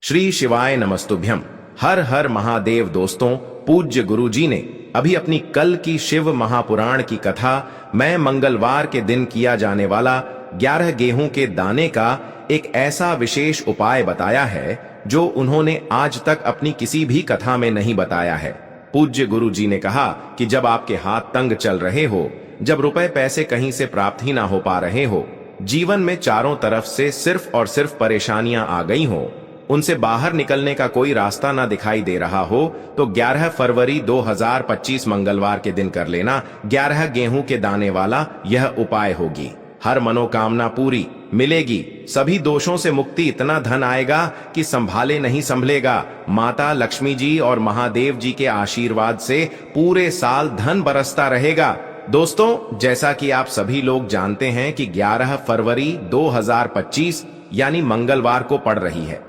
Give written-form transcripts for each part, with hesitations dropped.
श्री शिवाय नमस्तुभ्यम। हर हर महादेव। दोस्तों, पूज्य गुरुजी ने अभी अपनी कल की शिव महापुराण की कथा मैं मंगलवार के दिन किया जाने वाला 11 गेहूं के दाने का एक ऐसा विशेष उपाय बताया है जो उन्होंने आज तक अपनी किसी भी कथा में नहीं बताया है। पूज्य गुरुजी ने कहा कि जब आपके हाथ तंग चल रहे हो, जब रुपए पैसे कहीं से प्राप्त ही ना हो पा रहे हो, जीवन में चारों तरफ से सिर्फ और सिर्फ परेशानियां आ गई हो, उनसे बाहर निकलने का कोई रास्ता ना दिखाई दे रहा हो, तो 11 फरवरी 2025 मंगलवार के दिन कर लेना 11 गेहूं के दाने वाला यह उपाय होगी। हर मनोकामना पूरी मिलेगी, सभी दोषों से मुक्ति, इतना धन आएगा कि संभाले नहीं संभलेगा। माता लक्ष्मी जी और महादेव जी के आशीर्वाद से पूरे साल धन बरसता रहेगा। दोस्तों, जैसा कि आप सभी लोग जानते हैं कि 11 फरवरी 2025 यानी मंगलवार को पड़ रही है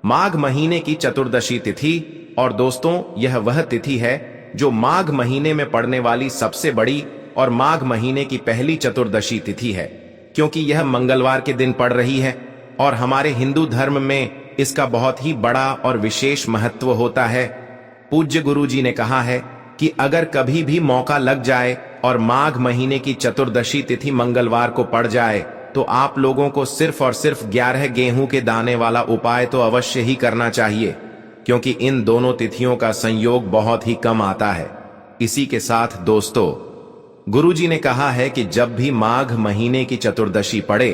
माघ महीने की चतुर्दशी तिथि। और दोस्तों, यह वह तिथि है जो माघ महीने में पड़ने वाली सबसे बड़ी और माघ महीने की पहली चतुर्दशी तिथि है, क्योंकि यह मंगलवार के दिन पड़ रही है। और हमारे हिंदू धर्म में इसका बहुत ही बड़ा और विशेष महत्व होता है। पूज्य गुरुजी ने कहा है कि अगर कभी भी मौका लग जाए और माघ महीने की चतुर्दशी तिथि मंगलवार को पड़ जाए, तो आप लोगों को सिर्फ और सिर्फ 11 गेहूं के दाने वाला उपाय तो अवश्य ही करना चाहिए, क्योंकि इन दोनों तिथियों का संयोग बहुत ही कम आता है। इसी के साथ दोस्तों, गुरुजी ने कहा है कि जब भी माघ महीने की चतुर्दशी पड़े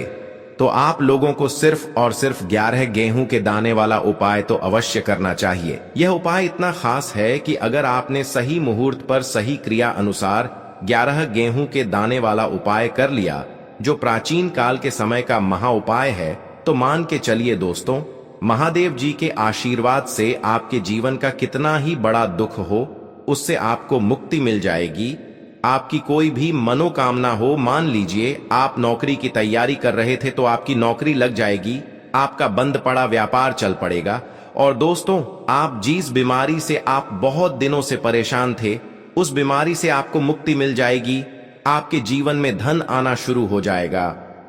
तो आप लोगों को सिर्फ और सिर्फ 11 गेहूं के दाने वाला उपाय तो अवश्य करना चाहिए। यह उपाय इतना खास है कि अगर आपने सही मुहूर्त पर सही क्रिया अनुसार 11 गेहूं के दाने वाला उपाय कर लिया, जो प्राचीन काल के समय का महा उपाय है, तो मान के चलिए दोस्तों, महादेव जी के आशीर्वाद से आपके जीवन का कितना ही बड़ा दुख हो, उससे आपको मुक्ति मिल जाएगी। आपकी कोई भी मनोकामना हो, मान लीजिए आप नौकरी की तैयारी कर रहे थे तो आपकी नौकरी लग जाएगी, आपका बंद पड़ा व्यापार चल पड़ेगा। और दोस्तों, आप जिस बीमारी से आप बहुत दिनों से परेशान थे, उस बीमारी से आपको मुक्ति मिल जाएगी। आपके जीवन में धन आना शुरू हो जाएगा,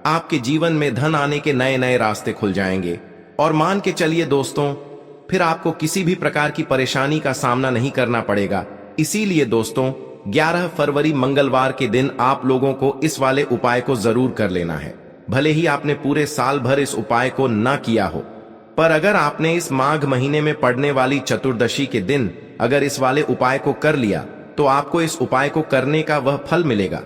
आपके जीवन में धन आने के नए नए रास्ते खुल जाएंगे। और मान के चलिए दोस्तों, फिर आपको किसी भी प्रकार की परेशानी का सामना नहीं करना पड़ेगा। इसीलिए दोस्तों, 11 फरवरी मंगलवार के दिन आप लोगों को इस वाले उपाय को जरूर कर लेना है। भले ही आपने पूरे साल भर इस उपाय को ना किया हो, पर अगर आपने इस माघ महीने में पड़ने वाली चतुर्दशी के दिन अगर इस वाले उपाय को कर लिया, तो आपको इस उपाय को करने का वह फल मिलेगा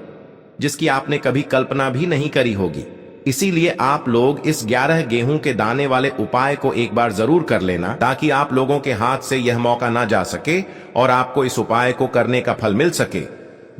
जिसकी आपने कभी कल्पना भी नहीं करी होगी। इसीलिए आप लोग इस 11 गेहूं के दाने वाले उपाय को एक बार जरूर कर लेना, ताकि आप लोगों के हाथ से यह मौका ना जा सके और आपको इस उपाय को करने का फल मिल सके।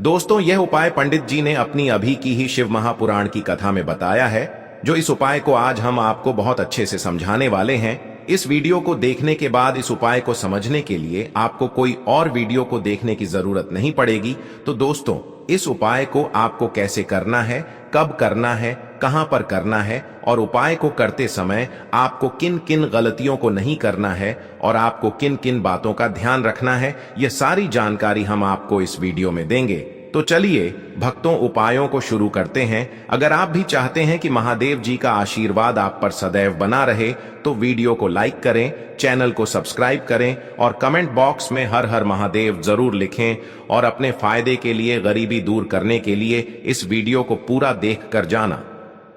दोस्तों, यह उपाय पंडित जी ने अपनी अभी की ही शिव महापुराण की कथा में बताया है, जो इस उपाय को आज हम आपको बहुत अच्छे से समझाने वाले हैं। इस वीडियो को देखने के बाद इस उपाय को समझने के लिए आपको कोई और वीडियो को देखने की जरूरत नहीं पड़ेगी। तो दोस्तों, इस उपाय को आपको कैसे करना है, कब करना है, कहां पर करना है, और उपाय को करते समय आपको किन किन गलतियों को नहीं करना है और आपको किन किन बातों का ध्यान रखना है, यह सारी जानकारी हम आपको इस वीडियो में देंगे। तो चलिए भक्तों, उपायों को शुरू करते हैं। अगर आप भी चाहते हैं कि महादेव जी का आशीर्वाद आप पर सदैव बना रहे, तो वीडियो को लाइक करें, चैनल को सब्सक्राइब करें और कमेंट बॉक्स में हर हर महादेव जरूर लिखें। और अपने फायदे के लिए, गरीबी दूर करने के लिए इस वीडियो को पूरा देख कर जाना।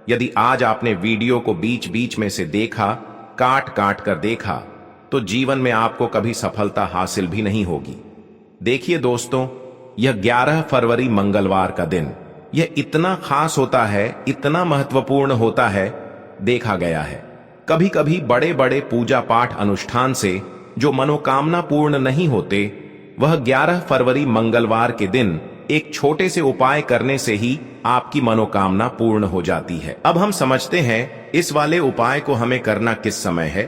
यदि आज आपने वीडियो को बीच बीच में से देखा, काट काट कर देखा, तो जीवन में आपको कभी सफलता हासिल भी नहीं होगी। देखिए दोस्तों, यह 11 फरवरी मंगलवार का दिन यह इतना खास होता है, इतना महत्वपूर्ण होता है, देखा गया है कभी कभी बड़े बड़े पूजा पाठ अनुष्ठान से जो मनोकामना पूर्ण नहीं होते, वह 11 फरवरी मंगलवार के दिन एक छोटे से उपाय करने से ही आपकी मनोकामना पूर्ण हो जाती है। अब हम समझते हैं इस वाले उपाय को हमें करना किस समय है।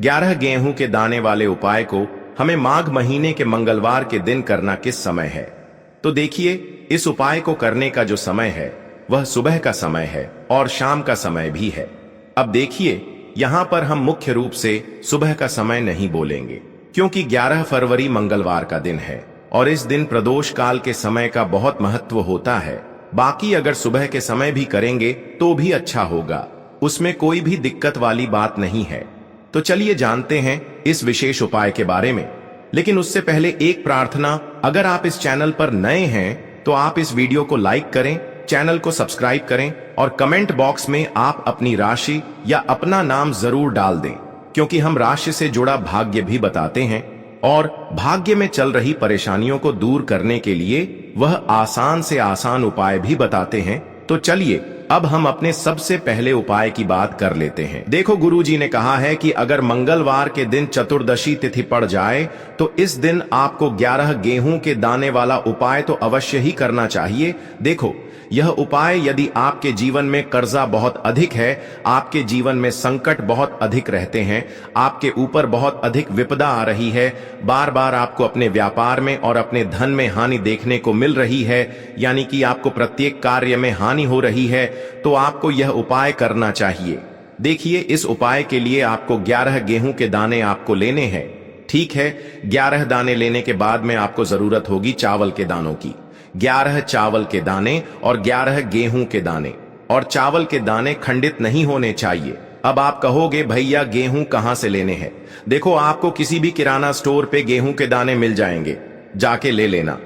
11 गेहूं के दाने वाले उपाय को हमें माघ महीने के मंगलवार के दिन करना किस समय है। तो देखिए, इस उपाय को करने का जो समय है वह सुबह का समय है और शाम का समय भी है। अब देखिए, यहां पर हम मुख्य रूप से सुबह का समय नहीं बोलेंगे, क्योंकि 11 फरवरी मंगलवार का दिन है और इस दिन प्रदोष काल के समय का बहुत महत्व होता है। बाकी अगर सुबह के समय भी करेंगे तो भी अच्छा होगा, उसमें कोई भी दिक्कत वाली बात नहीं है। तो चलिए जानते हैं इस विशेष उपाय के बारे में। लेकिन उससे पहले एक प्रार्थना, अगर आप इस चैनल पर नए हैं तो आप इस वीडियो को लाइक करें, चैनल को सब्सक्राइब करें और कमेंट बॉक्स में आप अपनी राशि या अपना नाम जरूर डाल दें, क्योंकि हम राशि से जुड़ा भाग्य भी बताते हैं और भाग्य में चल रही परेशानियों को दूर करने के लिए वह आसान से आसान उपाय भी बताते हैं। तो चलिए अब हम अपने सबसे पहले उपाय की बात कर लेते हैं। देखो, गुरुजी ने कहा है कि अगर मंगलवार के दिन चतुर्दशी तिथि पड़ जाए तो इस दिन आपको 11 गेहूं के दाने वाला उपाय तो अवश्य ही करना चाहिए। देखो, यह उपाय यदि आपके जीवन में कर्जा बहुत अधिक है, आपके जीवन में संकट बहुत अधिक रहते हैं, आपके ऊपर बहुत अधिक विपदा आ रही है, बार बार आपको अपने व्यापार में और अपने धन में हानि देखने को मिल रही है, यानी कि आपको प्रत्येक कार्य में हानि हो रही है, तो आपको यह उपाय करना चाहिए। देखिए, इस उपाय के लिए आपको 11 गेहूं के दाने आपको लेने हैं। ठीक है, 11 दाने लेने के बाद में आपको जरूरत होगी चावल के दानों की। 11 चावल के दाने और 11 गेहूं के दाने, और चावल के दाने खंडित नहीं होने चाहिए। अब आप कहोगे, भैया गेहूं कहां से लेने हैं? देखो, आपको किसी भी किराना स्टोर पे गेहूं के दाने मिल जाएंगे, जाके ले लेना,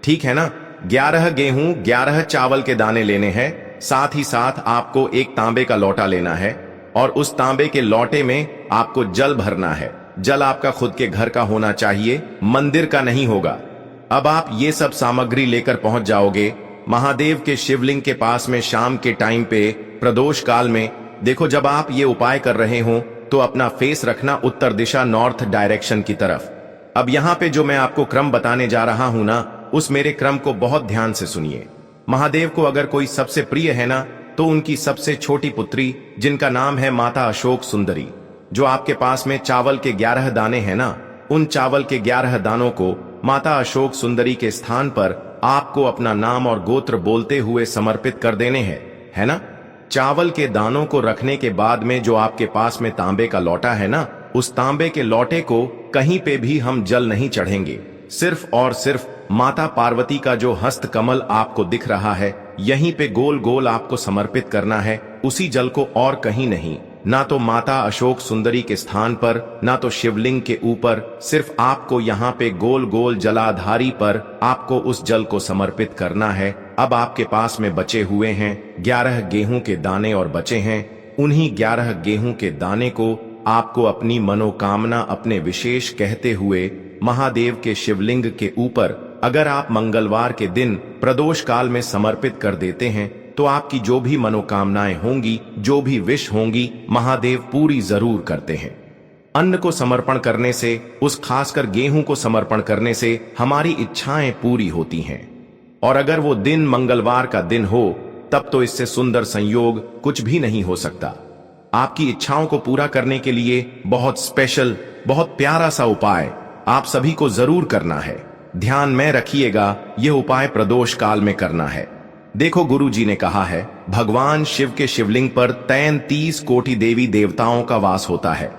ठीक है ना। 11 गेहूं 11 चावल के दाने लेने हैं। साथ ही साथ आपको एक तांबे का लोटा लेना है और उस तांबे के लोटे में आपको जल भरना है। जल आपका खुद के घर का होना चाहिए, मंदिर का नहीं होगा। अब आप ये सब सामग्री लेकर पहुंच जाओगे महादेव के शिवलिंग के पास में शाम के टाइम पे प्रदोष काल में। देखो, जब आप ये उपाय कर रहे हो तो अपना फेस रखना उत्तर दिशा, नॉर्थ डायरेक्शन की तरफ। अब यहाँ पे जो मैं आपको क्रम बताने जा रहा हूं ना, उस मेरे क्रम को बहुत ध्यान से सुनिए। महादेव को अगर कोई सबसे प्रिय है ना, तो उनकी सबसे छोटी पुत्री, जिनका नाम है माता अशोक सुंदरी, जो आपके पास में चावल के 11 दाने हैं ना, उन चावल के 11 दानों को माता अशोक सुंदरी के स्थान पर आपको अपना नाम और गोत्र बोलते हुए समर्पित कर देने हैं, है ना। चावल के दानों को रखने के बाद में जो आपके पास में तांबे का लोटा है ना, उस तांबे के लोटे को कहीं पे भी हम जल नहीं चढ़ेंगे। सिर्फ और सिर्फ माता पार्वती का जो हस्त कमल आपको दिख रहा है, यहीं पे गोल गोल आपको समर्पित करना है, उसी जल को, और कहीं नहीं। ना तो माता अशोक सुंदरी के स्थान पर, ना तो शिवलिंग के ऊपर, सिर्फ आपको यहाँ पे गोल गोल जलाधारी पर आपको उस जल को समर्पित करना है। अब आपके पास में बचे हुए हैं 11 गेहूं के दाने और बचे हैं, उन्हीं 11 गेहूं के दाने को आपको अपनी मनोकामना अपने विशेष कहते हुए महादेव के शिवलिंग के ऊपर, अगर आप मंगलवार के दिन प्रदोष काल में समर्पित कर देते हैं तो आपकी जो भी मनोकामनाएं होंगी, जो भी विश होंगी, महादेव पूरी जरूर करते हैं। अन्न को समर्पण करने से, उस खासकर गेहूं को समर्पण करने से हमारी इच्छाएं पूरी होती हैं। और अगर वो दिन मंगलवार का दिन हो, तब तो इससे सुंदर संयोग कुछ भी नहीं हो सकता। आपकी इच्छाओं को पूरा करने के लिए बहुत स्पेशल, बहुत प्यारा सा उपाय आप सभी को जरूर करना है। ध्यान में रखिएगा, यह उपाय प्रदोष काल में करना है। देखो, गुरुजी ने कहा है, भगवान शिव के शिवलिंग पर 33 कोटि देवी देवताओं का वास होता है।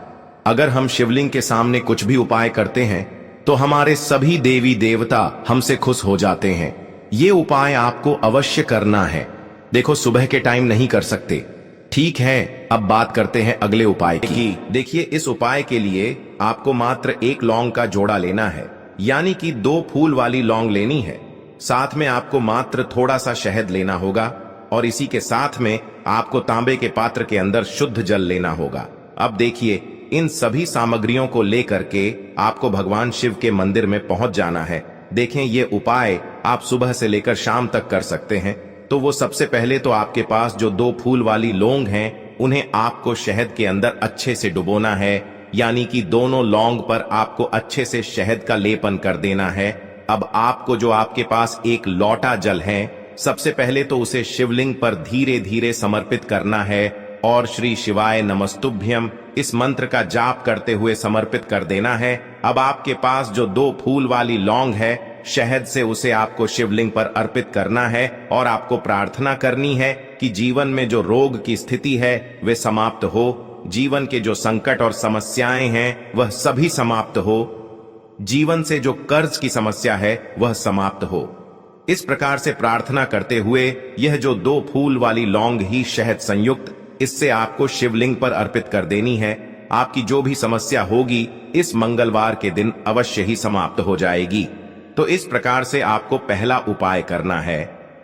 अगर हम शिवलिंग के सामने कुछ भी उपाय करते हैं तो हमारे सभी देवी देवता हमसे खुश हो जाते हैं। ये उपाय आपको अवश्य करना है। देखो, सुबह के टाइम नहीं कर सकते, ठीक है। अब बात करते हैं अगले उपाय की। देखिए, इस उपाय के लिए आपको मात्र 1 लौंग का जोड़ा लेना है, यानी कि 2 फूल वाली लौंग लेनी है। साथ में आपको मात्र थोड़ा सा शहद लेना होगा और इसी के साथ में आपको तांबे के पात्र के अंदर शुद्ध जल लेना होगा। अब देखिए, इन सभी सामग्रियों को लेकर के आपको भगवान शिव के मंदिर में पहुंच जाना है। देखें, ये उपाय आप सुबह से लेकर शाम तक कर सकते हैं। तो वो सबसे पहले तो आपके पास जो 2 फूल वाली लौंग हैं, उन्हें आपको शहद के अंदर अच्छे से डुबोना है, यानी कि दोनों लौंग पर आपको अच्छे से शहद का लेपन कर देना है। अब आपको जो आपके पास एक लोटा जल है, सबसे पहले तो उसे शिवलिंग पर धीरे धीरे समर्पित करना है और श्री शिवाय नमस्तुभ्यम इस मंत्र का जाप करते हुए समर्पित कर देना है। अब आपके पास जो 2 फूल वाली लौंग है, शहद से उसे आपको शिवलिंग पर अर्पित करना है और आपको प्रार्थना करनी है कि जीवन में जो रोग की स्थिति है वे समाप्त हो, जीवन के जो संकट और समस्याएं हैं वह सभी समाप्त हो, जीवन से जो कर्ज की समस्या है वह समाप्त हो। इस प्रकार से प्रार्थना करते हुए यह जो 2 फूल वाली लौंग ही शहद संयुक्त, इससे आपको शिवलिंग पर अर्पित कर देनी है। आपकी जो भी समस्या होगी इस मंगलवार के दिन अवश्य ही समाप्त हो जाएगी। तो इस प्रकार से आपको पहला उपाय करना है।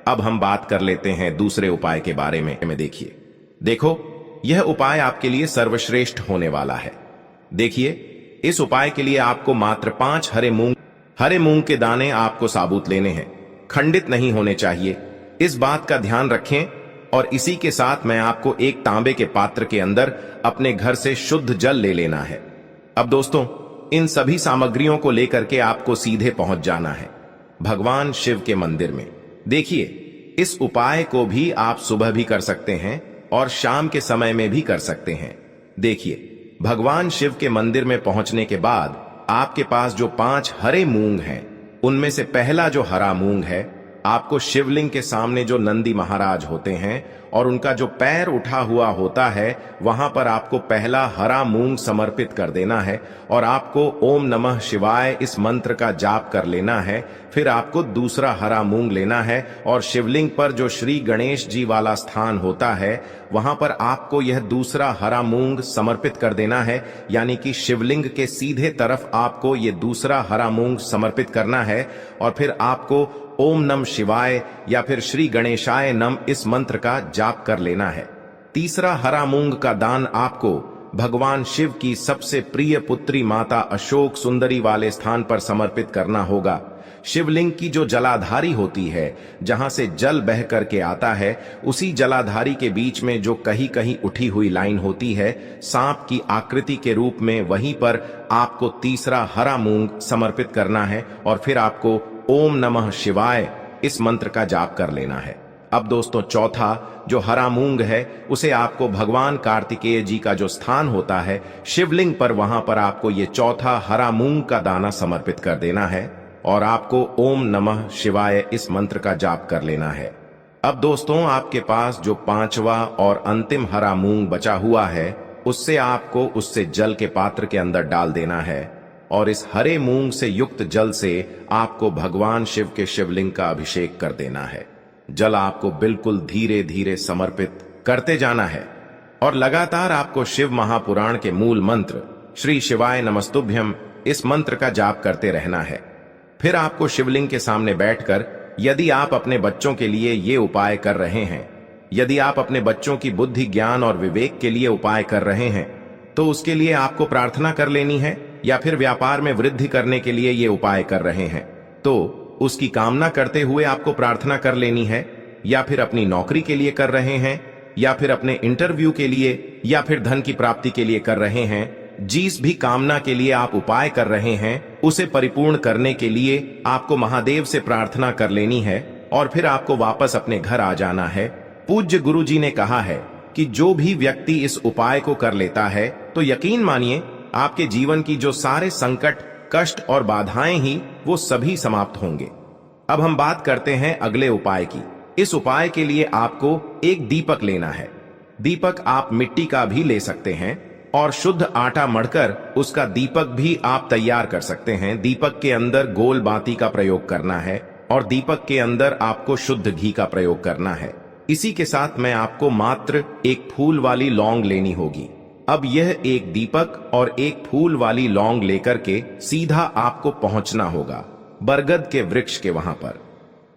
अब हम बात कर लेते हैं दूसरे उपाय के बारे में। देखो, यह उपाय आपके लिए सर्वश्रेष्ठ होने वाला है। देखिए, इस उपाय के लिए आपको मात्र 5 हरे मूंग के दाने आपको साबुत लेने हैं, खंडित नहीं होने चाहिए। इस बात का ध्यान रखें। और इसी के साथ मैं आपको एक तांबे के पात्र के अंदर अपने घर से शुद्ध जल ले लेना है। अब दोस्तों, इन सभी सामग्रियों को लेकर के आपको सीधे पहुंच जाना है भगवान शिव के मंदिर में। देखिए, इस उपाय को भी आप सुबह भी कर सकते हैं और शाम के समय में भी कर सकते हैं। देखिए, भगवान शिव के मंदिर में पहुंचने के बाद आपके पास जो 5 हरे मूंग हैं, उनमें से पहला जो हरा मूंग है, आपको शिवलिंग के सामने जो नंदी महाराज होते हैं और उनका जो पैर उठा हुआ होता है, वहां पर आपको पहला हरा मूंग समर्पित कर देना है और आपको ओम नमः शिवाय इस मंत्र का जाप कर लेना है। फिर आपको दूसरा हरा मूंग लेना है और शिवलिंग पर जो श्री गणेश जी वाला स्थान होता है, वहां पर आपको यह दूसरा हरा मूंग समर्पित कर देना है। यानी कि शिवलिंग के सीधे तरफ आपको ये दूसरा हरा मूंग समर्पित करना है और फिर आपको ओम नम शिवाय या फिर श्री गणेशाय नम इस मंत्र का जाप कर लेना है। तीसरा हरा मूंग का दान आपको भगवान शिव की सबसे प्रिय पुत्री माता अशोक सुंदरी वाले स्थान पर समर्पित करना होगा। शिवलिंग की जो जलाधारी होती है, जहां से जल बह करके आता है, उसी जलाधारी के बीच में जो कहीं कहीं उठी हुई लाइन होती है सांप की आकृति के रूप में, वहीं पर आपको तीसरा हरा मूंग समर्पित करना है और फिर आपको ओम नमः शिवाय इस मंत्र का जाप कर लेना है। अब दोस्तों, चौथा जो हरा मूंग है, उसे आपको भगवान कार्तिकेय जी का जो स्थान होता है शिवलिंग पर, वहां पर आपको ये चौथा हरा मूंग का दाना समर्पित कर देना है और आपको ओम नमः शिवाय इस मंत्र का जाप कर लेना है। अब दोस्तों, आपके पास जो 5वां और अंतिम हरा मूंग बचा हुआ है, उससे आपको उससे जल के पात्र के अंदर डाल देना है और इस हरे मूंग से युक्त जल से आपको भगवान शिव के शिवलिंग का अभिषेक कर देना है। जल आपको बिल्कुल धीरे धीरे समर्पित करते जाना है और लगातार आपको शिव महापुराण के मूल मंत्र श्री शिवाय नमस्तुभ्यम इस मंत्र का जाप करते रहना है। फिर आपको शिवलिंग के सामने बैठकर, यदि आप अपने बच्चों के लिए ये उपाय कर रहे हैं, यदि आप अपने बच्चों की बुद्धि, ज्ञान और विवेक के लिए उपाय कर रहे हैं, तो उसके लिए आपको प्रार्थना कर लेनी है। या फिर व्यापार में वृद्धि करने के लिए ये उपाय कर रहे हैं, तो उसकी कामना करते हुए आपको प्रार्थना कर लेनी है। या फिर अपनी नौकरी के लिए कर रहे हैं, या फिर अपने इंटरव्यू के लिए, या फिर धन की प्राप्ति के लिए कर रहे हैं, जिस भी कामना के लिए आप उपाय कर रहे हैं, उसे परिपूर्ण करने के लिए आपको महादेव से प्रार्थना कर लेनी है और फिर आपको वापस अपने घर आ जाना है। पूज्य गुरु जी ने कहा है कि जो भी व्यक्ति इस उपाय को कर लेता है, तो यकीन मानिए आपके जीवन की जो सारे संकट, कष्ट और बाधाएं ही वो सभी समाप्त होंगे। अब हम बात करते हैं अगले उपाय की। इस उपाय के लिए आपको एक दीपक लेना है। दीपक आप मिट्टी का भी ले सकते हैं और शुद्ध आटा मढ़कर उसका दीपक भी आप तैयार कर सकते हैं। दीपक के अंदर गोल बाती का प्रयोग करना है और दीपक के अंदर आपको शुद्ध घी का प्रयोग करना है। इसी के साथ में आपको मात्र एक फूल वाली लौंग लेनी होगी। अब यह एक दीपक और एक फूल वाली लौंग लेकर के सीधा आपको पहुंचना होगा बरगद के वृक्ष के वहां पर।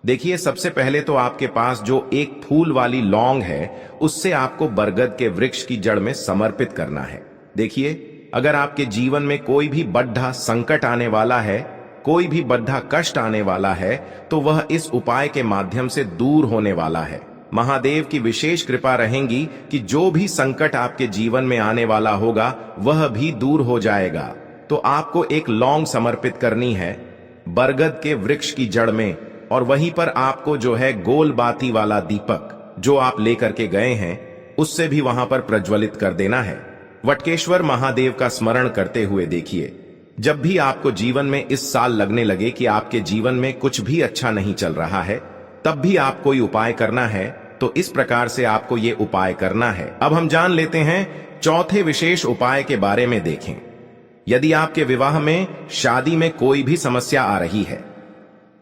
देखिए, सबसे पहले तो आपके पास जो एक फूल वाली लौंग है, उससे आपको बरगद के वृक्ष की जड़ में समर्पित करना है। देखिए, अगर आपके जीवन में कोई भी बड़ा संकट आने वाला है, कोई भी बड़ा कष्ट आने वाला है, तो वह इस उपाय के माध्यम से दूर होने वाला है। महादेव की विशेष कृपा रहेगी कि जो भी संकट आपके जीवन में आने वाला होगा, वह भी दूर हो जाएगा। तो आपको एक लौंग समर्पित करनी है बरगद के वृक्ष की जड़ में और वहीं पर आपको जो है गोल बाती वाला दीपक जो आप लेकर के गए हैं, उससे भी वहां पर प्रज्वलित कर देना है। वटकेश्वर महादेव का स्मरण करते हुए देखिए, जब भी आपको जीवन में इस साल लगने लगे कि आपके जीवन में कुछ भी अच्छा नहीं चल रहा है, तब भी आप कोई उपाय करना है, तो इस प्रकार से आपको ये उपाय करना है। अब हम जान लेते हैं चौथे विशेष उपाय के बारे में। देखें, यदि आपके विवाह में, शादी में कोई भी समस्या आ रही है,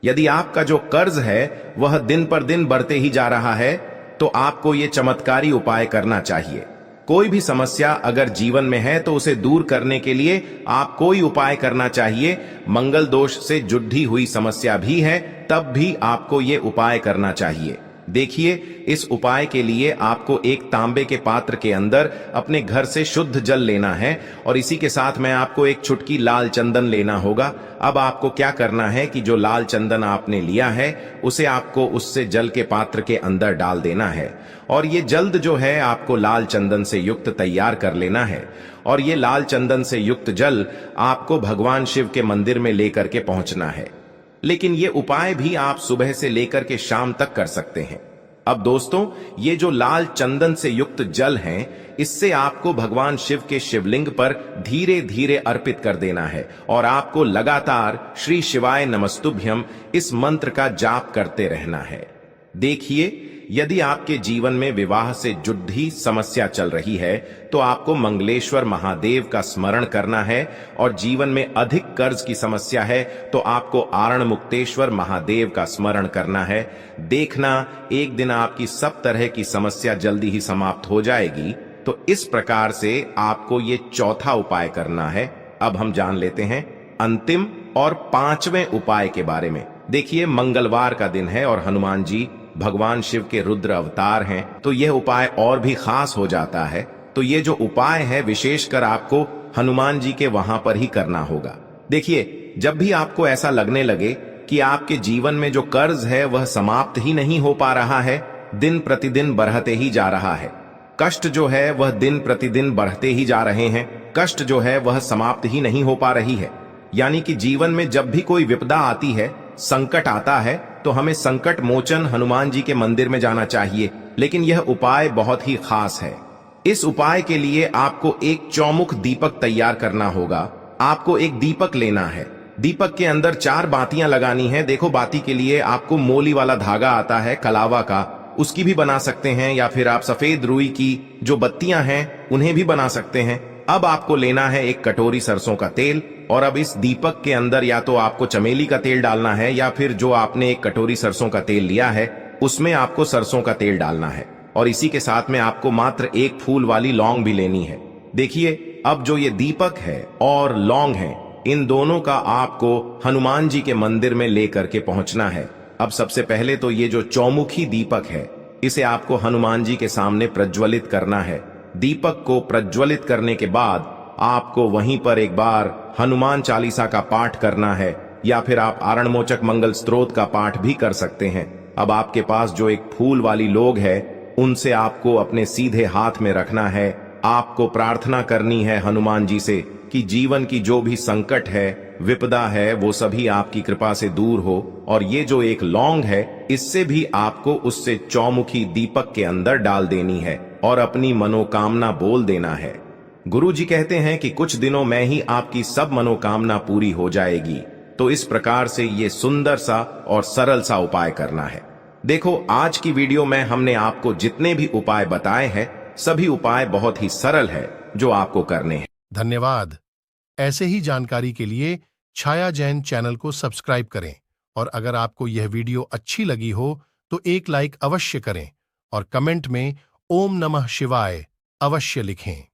यदि आपका जो कर्ज है वह दिन पर दिन बढ़ते ही जा रहा है, तो आपको ये चमत्कारी उपाय करना चाहिए। कोई भी समस्या अगर जीवन में है तो उसे दूर करने के लिए आप कोई उपाय करना चाहिए। मंगल दोष से जुड़ी हुई समस्या भी है तब भी आपको ये उपाय करना चाहिए। देखिए, इस उपाय के लिए आपको एक तांबे के पात्र के अंदर अपने घर से शुद्ध जल लेना है और इसी के साथ में आपको एक चुटकी लाल चंदन लेना होगा। अब आपको क्या करना है कि जो लाल चंदन आपने लिया है उसे आपको उससे जल के पात्र के अंदर डाल देना है और ये जल्द जो है आपको लाल चंदन से युक्त तैयार कर लेना है और ये लाल चंदन से युक्त जल आपको भगवान शिव के मंदिर में लेकर के पहुंचना है। लेकिन ये उपाय भी आप सुबह से लेकर के शाम तक कर सकते हैं। अब दोस्तों, ये जो लाल चंदन से युक्त जल है, इससे आपको भगवान शिव के शिवलिंग पर धीरे धीरे अर्पित कर देना है और आपको लगातार श्री शिवाय नमस्तुभ्यम इस मंत्र का जाप करते रहना है। देखिए, यदि आपके जीवन में विवाह से जुड़ी समस्या चल रही है तो आपको मंगलेश्वर महादेव का स्मरण करना है और जीवन में अधिक कर्ज की समस्या है तो आपको आरण मुक्तेश्वर महादेव का स्मरण करना है। देखना, एक दिन आपकी सब तरह की समस्या जल्दी ही समाप्त हो जाएगी। तो इस प्रकार से आपको ये चौथा उपाय करना है। अब हम जान लेते हैं अंतिम और पांचवें उपाय के बारे में। देखिए, मंगलवार का दिन है और हनुमान जी भगवान शिव के रुद्र अवतार हैं, तो यह उपाय और भी खास हो जाता है। तो ये जो उपाय है विशेषकर आपको हनुमान जी के वहां पर ही करना होगा। देखिए, जब भी आपको ऐसा लगने लगे कि आपके जीवन में जो कर्ज है वह समाप्त ही नहीं हो पा रहा है, दिन प्रतिदिन बढ़ते ही जा रहा है, कष्ट जो है वह दिन प्रतिदिन बढ़ते ही जा रहे हैं, कष्ट जो है वह समाप्त ही नहीं हो पा रही है, यानी कि जीवन में जब भी कोई विपदा आती है, संकट आता है, तो हमें संकट मोचन हनुमान जी के मंदिर में जाना चाहिए। लेकिन यह उपाय बहुत ही खास है। इस उपाय के लिए आपको एक चौमुख दीपक तैयार करना होगा। आपको एक दीपक लेना है, दीपक के अंदर 4 बातियां लगानी है। देखो, बाती के लिए आपको मोली वाला धागा आता है कलावा का, उसकी भी बना सकते हैं, या फिर आप सफेद रुई की जो बत्तियां हैं उन्हें भी बना सकते हैं। अब आपको लेना है एक कटोरी सरसों का तेल और अब इस दीपक के अंदर या तो आपको चमेली का तेल डालना है या फिर जो आपने एक कटोरी सरसों का तेल लिया है उसमें आपको सरसों का तेल डालना है और इसी के साथ में आपको मात्र एक फूल वाली लौंग भी लेनी है। देखिए, अब जो ये दीपक है और लौंग है, इन दोनों का आपको हनुमान जी के मंदिर में लेकर के पहुंचना है। अब सबसे पहले तो ये जो चौमुखी दीपक है इसे आपको हनुमान जी के सामने प्रज्वलित करना है। दीपक को प्रज्वलित करने के बाद आपको वहीं पर एक बार हनुमान चालीसा का पाठ करना है या फिर आप आरणमोचक मंगल स्तोत्र का पाठ भी कर सकते हैं। अब आपके पास जो एक फूल वाली लोग है उनसे आपको अपने सीधे हाथ में रखना है। आपको प्रार्थना करनी है हनुमान जी से कि जीवन की जो भी संकट है, विपदा है, वो सभी आपकी कृपा से दूर हो। और ये जो एक लौंग है इससे भी आपको उससे चौमुखी दीपक के अंदर डाल देनी है और अपनी मनोकामना बोल देना है। गुरु जी कहते हैं कि कुछ दिनों में ही आपकी सब मनोकामना पूरी हो जाएगी। तो इस प्रकार से ये सुंदर सा और सरल सा उपाय करना है। देखो, आज की वीडियो में हमने आपको जितने भी उपाय बताए हैं सभी उपाय बहुत ही सरल है जो आपको करने हैं। धन्यवाद। ऐसे ही जानकारी के लिए छाया जैन चैनल को सब्सक्राइब करें और अगर आपको यह वीडियो अच्छी लगी हो तो एक लाइक अवश्य करें और कमेंट में ओम नमः शिवाय अवश्य लिखें।